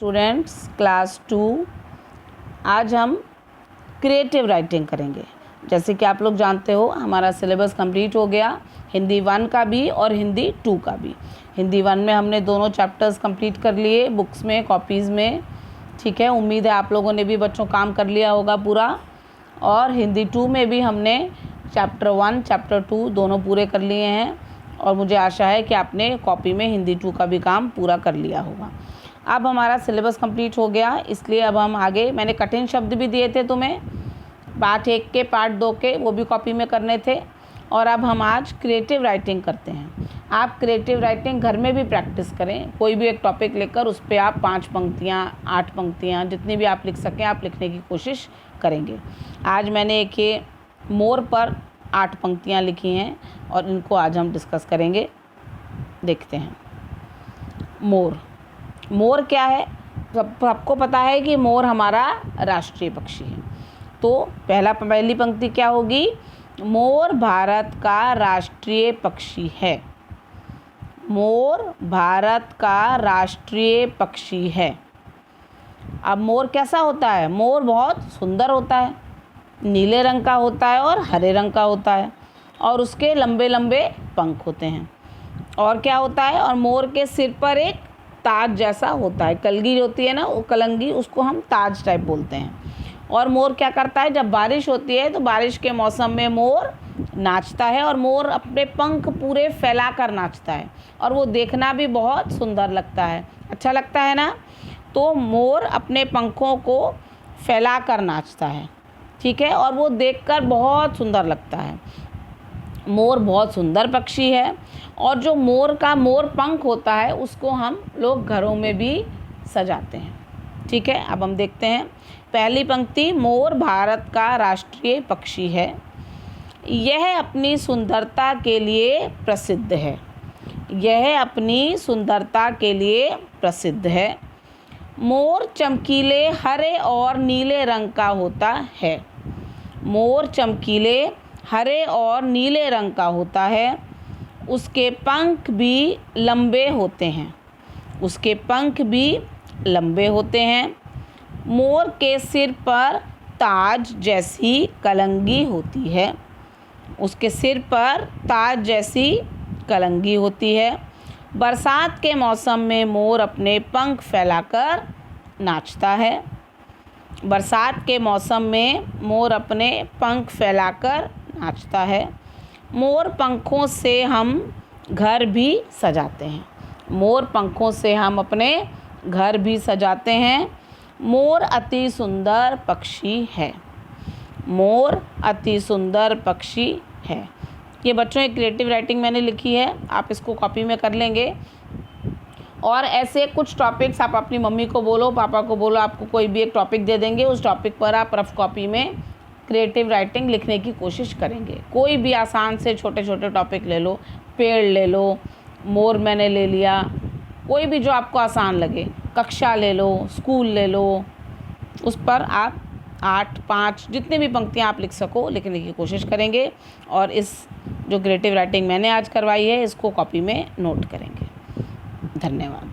Students class 2 आज हम creative writing करेंगे। जैसे कि आप लोग जानते हो हमारा सिलेबस कंप्लीट हो गया, हिंदी 1 का भी और हिंदी 2 का भी। हिंदी 1 में हमने दोनों चैप्टर्स कंप्लीट कर लिए बुक्स में, कॉपीज़ में। ठीक है, उम्मीद है आप लोगों ने भी बच्चों काम कर लिया होगा पूरा। और हिंदी 2 में भी हमने चैप्टर 1 चैप्टर 2 दोनों पूरे कर लिए हैं और मुझे आशा है कि आपने कॉपी में हिंदी 2 का भी काम पूरा कर लिया होगा। अब हमारा सिलेबस कंप्लीट हो गया, इसलिए अब हम आगे, मैंने कठिन शब्द भी दिए थे तुम्हें, पार्ट 1 के पार्ट 2 के, वो भी कॉपी में करने थे। और अब हम आज क्रिएटिव राइटिंग करते हैं। आप क्रिएटिव राइटिंग घर में भी प्रैक्टिस करें। कोई भी एक टॉपिक लेकर उस पर आप 5 पंक्तियाँ 8 पंक्तियाँ जितनी भी आप लिख सकें आप लिखने की कोशिश करेंगे। आज मैंने एक ये मोर पर 8 पंक्तियाँ लिखी हैं और इनको आज हम डिस्कस करेंगे। देखते हैं। मोर क्या है? सबको पता है कि मोर हमारा राष्ट्रीय पक्षी है। तो पहली पंक्ति क्या होगी? मोर भारत का राष्ट्रीय पक्षी है। मोर भारत का राष्ट्रीय पक्षी है। अब मोर कैसा होता है? मोर बहुत सुंदर होता है, नीले रंग का होता है और हरे रंग का होता है और उसके लंबे लंबे पंख होते हैं। और क्या होता है? और मोर के सिर पर एक ताज जैसा होता है, कलगी होती है ना, वो कलंगी, उसको हम ताज टाइप बोलते हैं। और मोर क्या करता है? जब बारिश होती है तो बारिश के मौसम में मोर नाचता है और मोर अपने पंख पूरे फैलाकर नाचता है और वो देखना भी बहुत सुंदर लगता है, अच्छा लगता है ना। तो मोर अपने पंखों को फैलाकर नाचता है, ठीक है, और वो देखकर बहुत सुंदर लगता है। मोर बहुत सुंदर पक्षी है और जो मोर का मोर पंख होता है उसको हम लोग घरों में भी सजाते हैं। ठीक है, अब हम देखते हैं पहली पंक्ति। मोर भारत का राष्ट्रीय पक्षी है। यह अपनी सुंदरता के लिए प्रसिद्ध है। यह अपनी सुंदरता के लिए प्रसिद्ध है। मोर चमकीले हरे और नीले रंग का होता है। मोर चमकीले हरे और नीले रंग का होता है। उसके पंख भी लंबे होते हैं। उसके पंख भी लंबे होते हैं। मोर के सिर पर ताज जैसी कलंगी होती है। उसके सिर पर ताज जैसी कलंगी होती है। बरसात के मौसम में मोर अपने पंख फैलाकर नाचता है। बरसात के मौसम में मोर अपने पंख फैलाकर नाचता है। मोर पंखों से हम घर भी सजाते हैं। मोर पंखों से हम अपने घर भी सजाते हैं। मोर अति सुंदर पक्षी है। मोर अति सुंदर पक्षी है। ये बच्चों एक क्रिएटिव राइटिंग मैंने लिखी है, आप इसको कॉपी में कर लेंगे। और ऐसे कुछ टॉपिक्स आप अपनी मम्मी को बोलो, पापा को बोलो, आपको कोई भी एक टॉपिक दे देंगे, उस टॉपिक पर आप रफ कॉपी में क्रिएटिव राइटिंग लिखने की कोशिश करेंगे। कोई भी आसान से छोटे छोटे टॉपिक ले लो, पेड़ ले लो, मोर मैंने ले लिया, कोई भी जो आपको आसान लगे, कक्षा ले लो, स्कूल ले लो, उस पर आप 8 5 जितनी भी पंक्तियाँ आप लिख सको लिखने की कोशिश करेंगे। और इस जो क्रिएटिव राइटिंग मैंने आज करवाई है इसको कॉपी में नोट करेंगे। धन्यवाद।